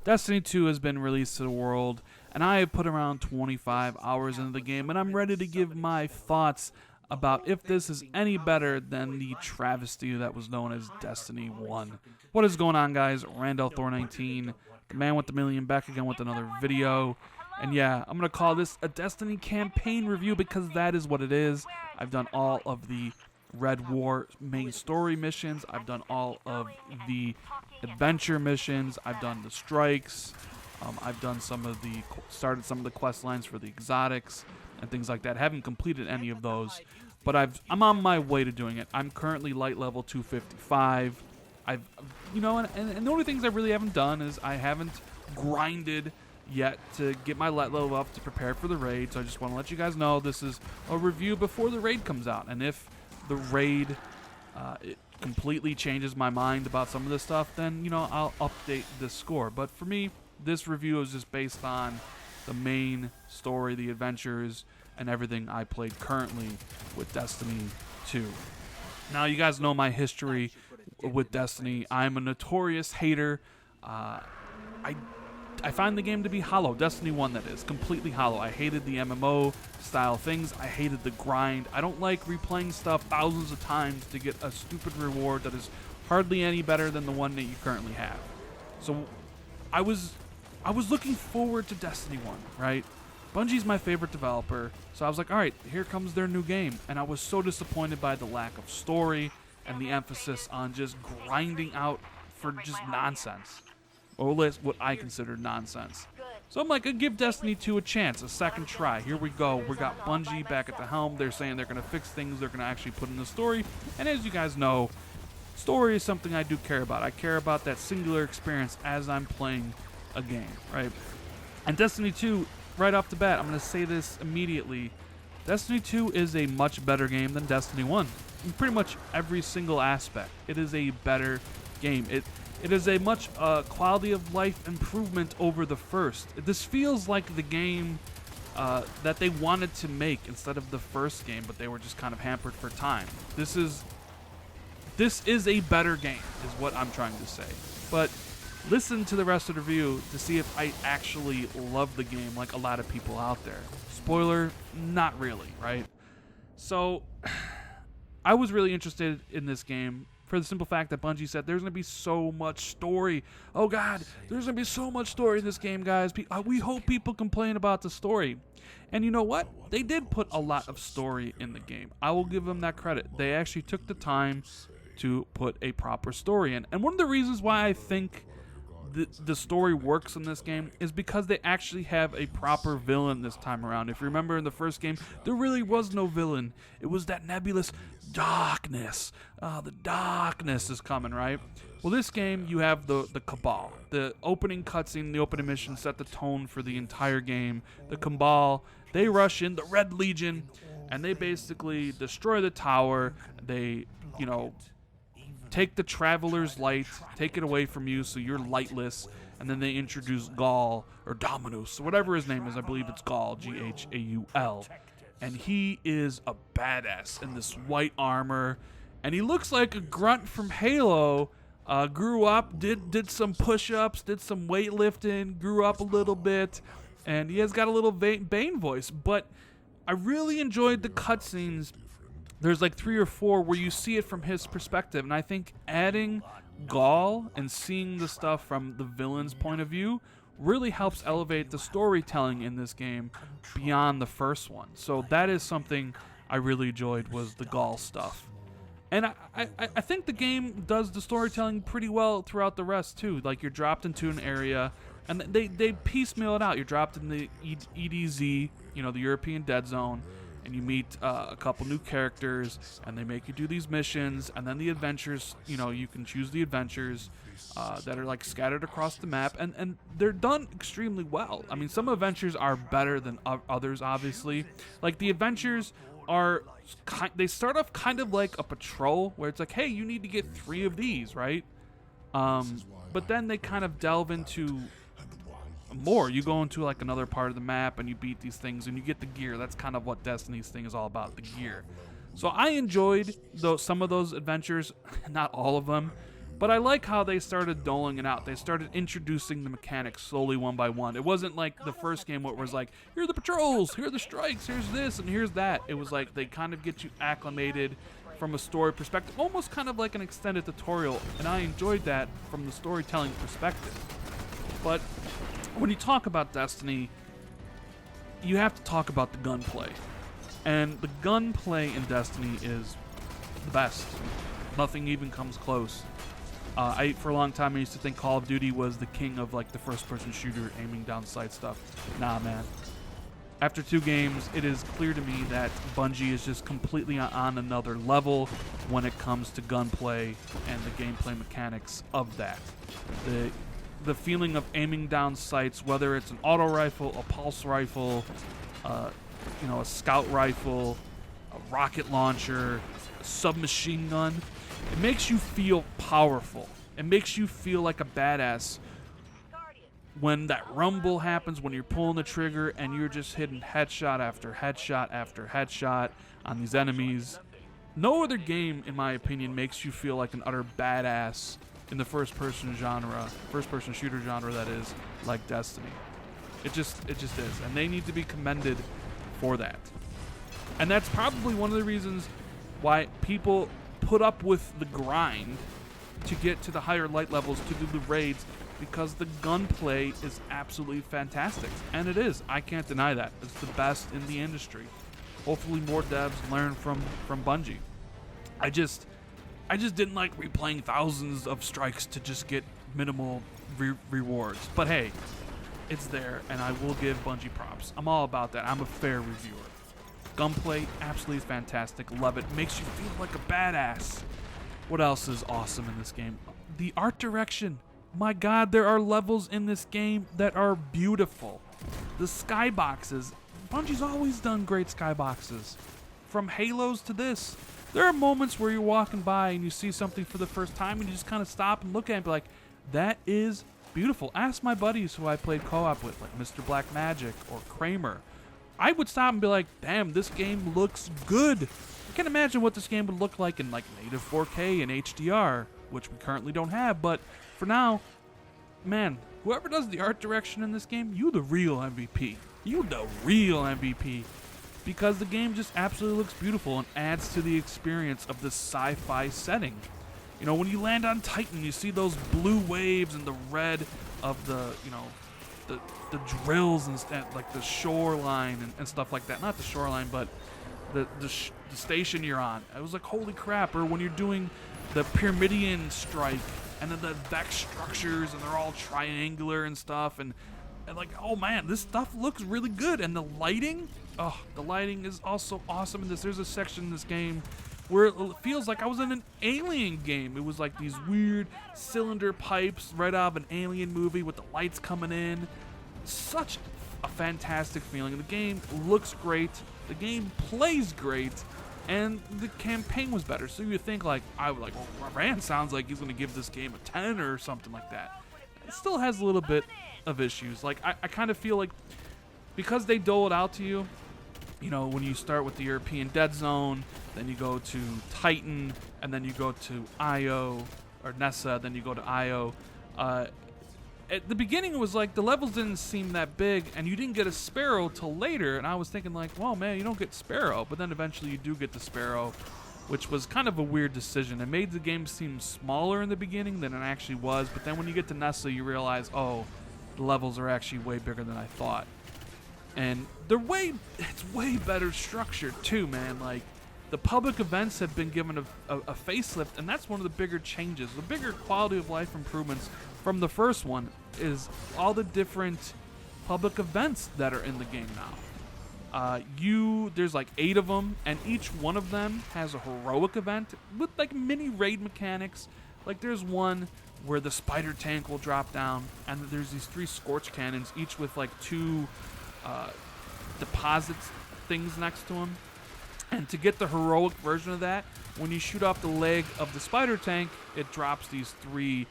Destiny 2 has been released to the world, and I have put around 25 hours into the game, and I'm ready to give my thoughts about if this is any better than the travesty that was known as Destiny 1. What is going on, guys? Randall Thor 19, the man with the million, back again with another video. And yeah, I'm going to call this a Destiny campaign review because that is what it is. I've done all of the Red War main story missions. I've done all of the adventure missions. I've done the strikes. I've done started some of the quest lines for the exotics and things like that. Haven't completed any of those, but I'm on my way to doing it. I'm currently light level 255. And the only things I really haven't done is I haven't grinded yet to get my light level up to prepare for the raid. So I just want to let you guys know this is a review before the raid comes out, and if the raid it completely changes my mind about some of this stuff, then I'll update this score. But for me, this review is just based on the main story, the adventures, and everything I played currently with Destiny 2. Now, you guys know my history with Destiny. I'm a notorious hater. I find the game to be hollow. Destiny 1, that is. Completely hollow. I hated the MMO style things. I hated the grind. I don't like replaying stuff thousands of times to get a stupid reward that is hardly any better than the one that you currently have. So I was looking forward to Destiny 1, right? Bungie's my favorite developer, so I was like, all right, here comes their new game. And I was so disappointed by the lack of story and the emphasis on just grinding out for just nonsense. Or at least what I consider nonsense. So I'm like, I'll give Destiny 2 a chance, a second try. Here we go. We got Bungie back at the helm. They're saying they're going to fix things. They're going to actually put in the story. And as you guys know, story is something I do care about. I care about that singular experience as I'm playing a game, right? And Destiny 2, right off the bat, I'm going to say this immediately. Destiny 2 is a much better game than Destiny 1. In pretty much every single aspect. It is a better game. It is a much quality of life improvement over the first. This feels like the game that they wanted to make instead of the first game, but they were just kind of hampered for time. This is a better game, is what I'm trying to say. But listen to the rest of the review to see if I actually love the game like a lot of people out there. Spoiler, not really, right? So I was really interested in this game for the simple fact that Bungie said there's going to be so much story. Oh God, there's going to be so much story in this game, guys. We hope people complain about the story. And you know what? They did put a lot of story in the game. I will give them that credit. They actually took the time to put a proper story in. And one of the reasons why I think the story works in this game is because they actually have a proper villain this time around. If you remember in the first game, there really was no villain. It was that nebulous darkness. The darkness is coming, right? Well, this game, you have the Cabal. The opening cutscene, the opening mission set the tone for the entire game. The Cabal, they rush in, the Red Legion, and they basically destroy the tower. They, take the Traveler's Light, take it away from you so you're lightless, and then they introduce Gaul, or Dominus, whatever his name is. I believe it's Gaul, Ghaul. And he is a badass in this white armor, and he looks like a grunt from Halo. Grew up, did some push-ups, did some weightlifting, grew up a little bit, and he has got a little Bane voice. But I really enjoyed the cutscenes. There's like 3 or 4 where you see it from his perspective, and I think adding Gaul and seeing the stuff from the villain's point of view really helps elevate the storytelling in this game beyond the first one. So that is something I really enjoyed, was the Gaul stuff. And I think the game does the storytelling pretty well throughout the rest too. Like, you're dropped into an area, and they piecemeal it out. You're dropped in the EDZ, the European Dead Zone, and you meet a couple new characters, and they make you do these missions, and then the adventures, you can choose the adventures that are like scattered across the map, and they're done extremely well. I mean, some adventures are better than others, obviously. Like, the adventures they start off kind of like a patrol, where it's like, hey, you need to get 3 of these, right? But then they kind of delve into more. You go into like another part of the map and you beat these things and you get the gear. That's kind of what Destiny's thing is all about, the gear. So I enjoyed some of those adventures, not all of them. But I like how they started doling it out. They started introducing the mechanics slowly one by one. It wasn't like the first game where it was like, here are the patrols, here are the strikes, here's this, and here's that. It was like they kind of get you acclimated from a story perspective, almost kind of like an extended tutorial, and I enjoyed that from the storytelling perspective. But when you talk about Destiny, you have to talk about the gunplay. And the gunplay in Destiny is the best. Nothing even comes close. For a long time, I used to think Call of Duty was the king of like the first-person shooter aiming down sight stuff. Nah, man. After 2 games, it is clear to me that Bungie is just completely on another level when it comes to gunplay and the gameplay mechanics of that. The feeling of aiming down sights, whether it's an auto rifle, a pulse rifle, a scout rifle, a rocket launcher, a submachine gun, it makes you feel powerful. It makes you feel like a badass when that rumble happens, when you're pulling the trigger and you're just hitting headshot after headshot after headshot on these enemies. No other game, in my opinion, makes you feel like an utter badass in the first-person shooter genre, that is, like Destiny. It just is, and they need to be commended for that. And that's probably one of the reasons why people put up with the grind to get to the higher light levels, to do the raids, because the gunplay is absolutely fantastic. And it is. I can't deny that. It's the best in the industry. Hopefully more devs learn from Bungie. I just didn't like replaying thousands of strikes to just get minimal rewards. But hey, it's there, and I will give Bungie props. I'm all about that. I'm a fair reviewer. Gunplay, absolutely fantastic. Love it. Makes you feel like a badass. What else is awesome in this game? The art direction. My God, there are levels in this game that are beautiful. The skyboxes. Bungie's always done great skyboxes. From Halos to this. There are moments where you're walking by and you see something for the first time and you just kind of stop and look at it and be like, that is beautiful. Ask my buddies who I played co-op with, like Mr. Black Magic or Kramer. I would stop and be like, damn, this game looks good. I can't imagine what this game would look like in like native 4K and HDR, which we currently don't have, but for now, man, whoever does the art direction in this game, you the real MVP. You the real MVP. Because the game just absolutely looks beautiful and adds to the experience of this sci-fi setting. You know, when you land on Titan, you see those blue waves and the red of the drills and like the shoreline and stuff like that. Not the shoreline, but the station you're on. I was like, holy crap. Or when you're doing the Pyramidian strike and then the Vex structures and they're all triangular and stuff. And like, oh man, this stuff looks really good. And the lighting is also awesome in this. There's a section in this game where it feels like I was in an Alien game. It was like these weird cylinder pipes right out of an Alien movie with the lights coming in. Such a fantastic feeling. The game looks great. The game plays great. And the campaign was better. So you think like, well, Rand sounds like he's going to give this game a 10 or something like that. It still has a little bit of issues. Like, I kind of feel like because they dole it out to you, you know, when you start with the European Dead Zone, then you go to Titan, and then you go to Io, or Nessa, then you go to Io. At the beginning, it was like the levels didn't seem that big, and you didn't get a Sparrow till later, and I was thinking like, well, man, you don't get Sparrow, but then eventually you do get the Sparrow, which was kind of a weird decision. It made the game seem smaller in the beginning than it actually was, but then when you get to Nessa, you realize, oh, the levels are actually way bigger than I thought. And it's way better structured too, man. Like, the public events have been given a facelift, and that's one of the bigger changes. The bigger quality of life improvements from the first one is all the different public events that are in the game now. There's like 8 of them, and each one of them has a heroic event with like mini raid mechanics. Like there's one where the spider tank will drop down, and there's these 3 scorch cannons, each with like 2 deposits things next to them. And to get the heroic version of that, when you shoot off the leg of the spider tank, it drops these 3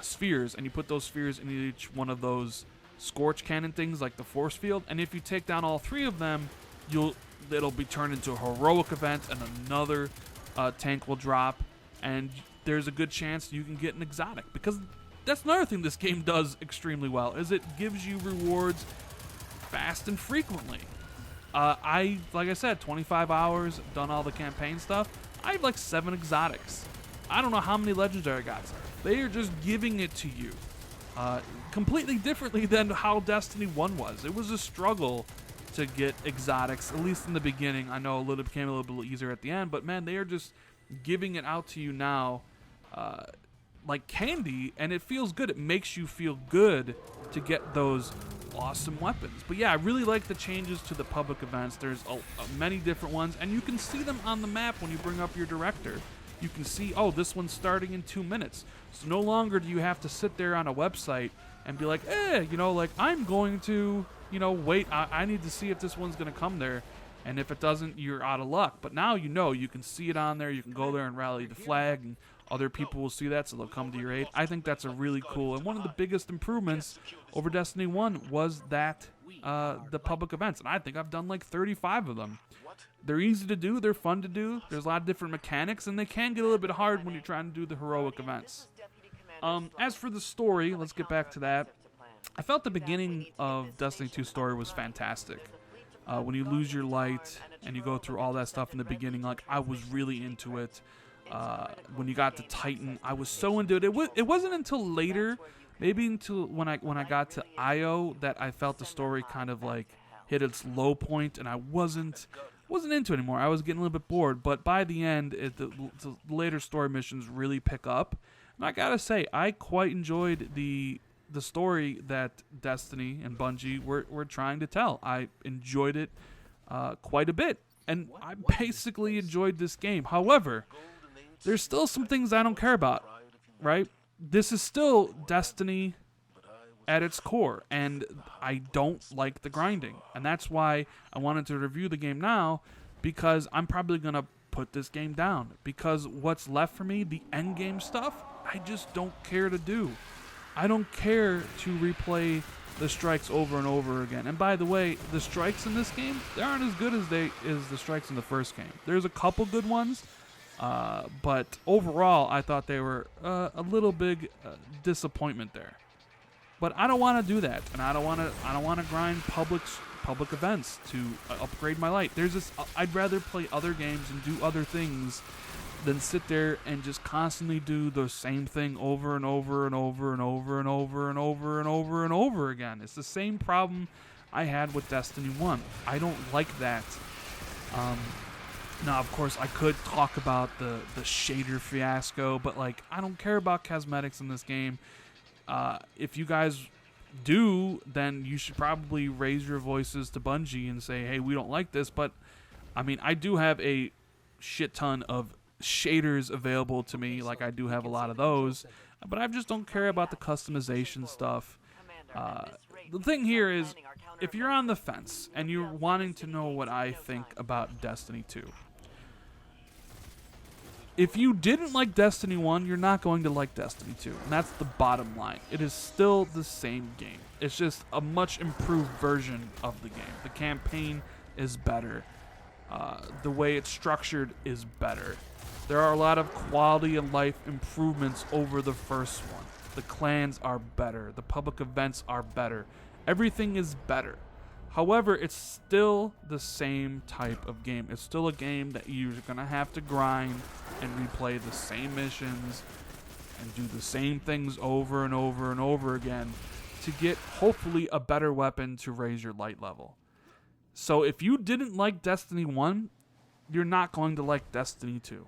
spheres, and you put those spheres in each one of those scorch cannon things, like the force field. And if you take down all 3 of them, it'll be turned into a heroic event, and another tank will drop. And there's a good chance you can get an exotic, because that's another thing this game does extremely well, is it gives you rewards fast and frequently. Like I said, 25 hours, done all the campaign stuff. I have like 7 exotics. I don't know how many legendary gods. They are just giving it to you. Completely differently than how Destiny 1 was. It was a struggle to get exotics, at least in the beginning. I know it became a little bit easier at the end, but man, they are just giving it out to you now like candy, and it feels good. It makes you feel good to get those awesome weapons. But yeah, I really like the changes to the public events. There's many different ones, and you can see them on the map when you bring up your director. You can see, oh, this one's starting in 2 minutes. So no longer do you have to sit there on a website and be like, like, I'm going to, wait. I need to see if this one's going to come there. And if it doesn't, you're out of luck. But now you can see it on there. You can go there and rally the flag, and other people will see that, so they'll come to your aid. I think that's a really cool, and one of the biggest improvements over Destiny 1 was that the public events, and I think I've done like 35 of them. They're easy to do, they're fun to do, there's a lot of different mechanics, and they can get a little bit hard when you're trying to do the heroic events. As for the story, let's get back to that. I felt the beginning of Destiny 2 story was fantastic. When you lose your light and you go through all that stuff in the beginning, like, I was really into it. When you got to Titan, I was so into it. It wasn't until later, maybe until when I got to Io, that I felt the story kind of like hit its low point, and I wasn't into it anymore. I was getting a little bit bored, but by the end, the later story missions really pick up. And I gotta say, I quite enjoyed the story that Destiny and Bungie were trying to tell. I enjoyed it quite a bit, and I basically enjoyed this game. However, there's still some things I don't care about, right? This is still Destiny at its core, and I don't like the grinding. And that's why I wanted to review the game now, because I'm probably going to put this game down. Because what's left for me, the end game stuff, I just don't care to do. I don't care to replay the strikes over and over again. And by the way, the strikes in this game, they aren't as good as the strikes in the first game. There's a couple good ones, but overall, I thought they were a little big disappointment there. But I don't want to do that, and I don't want to grind public events to upgrade my light. I'd rather play other games and do other things than sit there and just constantly do the same thing over and over and over and over and over and over and over and over again. It's the same problem I had with Destiny 1. I don't like that. Now, of course, I could talk about the shader fiasco, but like, I don't care about cosmetics in this game. If you guys do, then you should probably raise your voices to Bungie and say, hey, we don't like this. But I mean, I do have a shit ton of shaders available to me, like I do have a lot of those, but I just don't care about the customization stuff. The thing here is, if you're on the fence and you're wanting to know what I think about Destiny 2, if you didn't like Destiny 1, you're not going to like Destiny 2. And that's the bottom line. It is still the same game. It's just a much improved version of the game. The campaign is better. The way it's structured is better. There are a lot of quality of life improvements over the first one. The clans are better. The public events are better. Everything is better. However, it's still the same type of game. It's still a game that you're going to have to grind and replay the same missions and do the same things over and over and over again to get, hopefully, a better weapon to raise your light level. So if you didn't like Destiny 1, you're not going to like Destiny 2.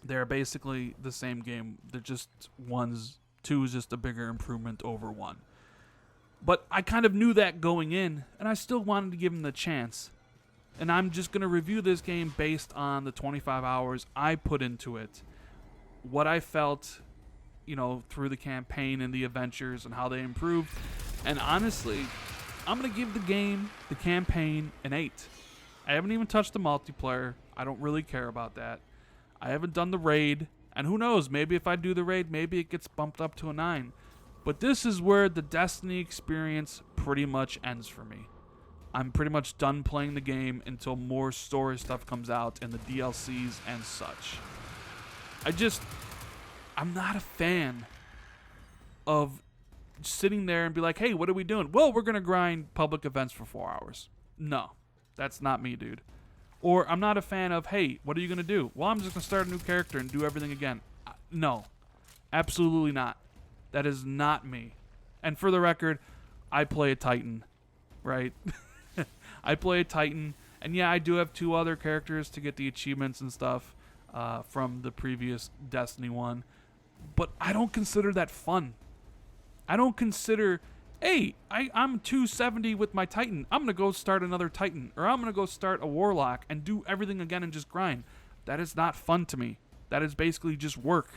They're basically the same game. They're just 2 is just a bigger improvement over 1. But I kind of knew that going in, and I still wanted to give him the chance. And I'm just going to review this game based on the 25 hours I put into it, what I felt, through the campaign and the adventures and how they improved. And honestly, I'm going to give the campaign, an 8. I haven't even touched the multiplayer. I don't really care about that. I haven't done the raid, and who knows, maybe if I do the raid, maybe it gets bumped up to a 9. But this is where the Destiny experience pretty much ends for me. I'm pretty much done playing the game until more story stuff comes out and the DLCs and such. I'm not a fan of sitting there and be like, hey, what are we doing? Well, we're going to grind public events for 4 hours. No, that's not me, dude. Or I'm not a fan of, hey, what are you going to do? Well, I'm just going to start a new character and do everything again. No, absolutely not. That is not me. And for the record, I play a Titan, right? I play a Titan. And yeah, I do have 2 other characters to get the achievements and stuff from the previous Destiny 1. But I don't consider that fun. I don't consider, hey, I'm 270 with my Titan. I'm going to go start another Titan. Or I'm going to go start a Warlock and do everything again and just grind. That is not fun to me. That is basically just work.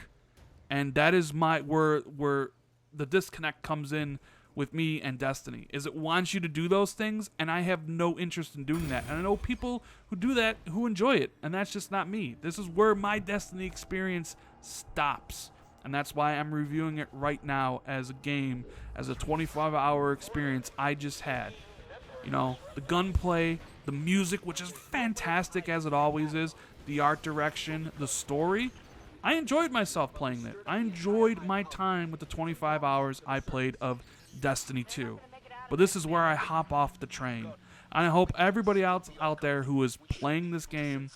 And that is where the disconnect comes in with me and Destiny, is it wants you to do those things, and I have no interest in doing that. And I know people who do that who enjoy it, and that's just not me. This is where my Destiny experience stops. And that's why I'm reviewing it right now as a game, as a 25-hour experience I just had. You know, the gunplay, the music, which is fantastic as it always is, the art direction, the story. I enjoyed myself playing it. I enjoyed my time with the 25 hours I played of Destiny 2. But this is where I hop off the train. And I hope everybody else out there who is playing this game,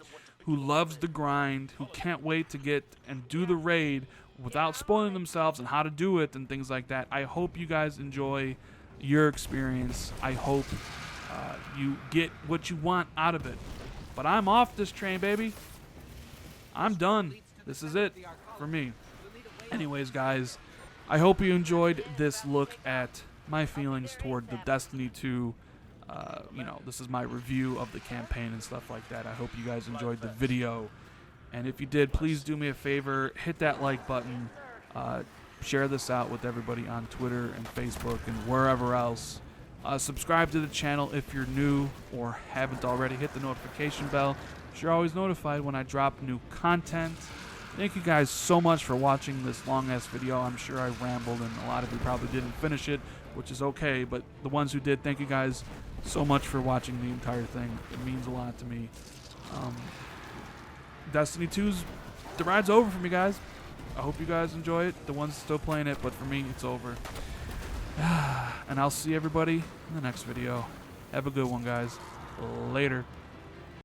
who loves the grind, who can't wait to get and do the raid without spoiling themselves and how to do it and things like that, I hope you guys enjoy your experience. I hope you get what you want out of it. But I'm off this train, baby. I'm done. This is it for me. Anyways, guys, I hope you enjoyed this look at my feelings toward the Destiny 2. This is my review of the campaign and stuff like that. I hope you guys enjoyed the video. And if you did, please do me a favor. Hit that like button. Share this out with everybody on Twitter and Facebook and wherever else. Subscribe to the channel if you're new or haven't already. Hit the notification bell so you're always notified when I drop new content. Thank you guys so much for watching this long-ass video. I'm sure I rambled and a lot of you probably didn't finish it, which is okay. But the ones who did, thank you guys so much for watching the entire thing. It means a lot to me. Destiny 2's, the ride's over for me, guys. I hope you guys enjoy it. The ones still playing it, but for me, it's over. And I'll see everybody in the next video. Have a good one, guys. Later.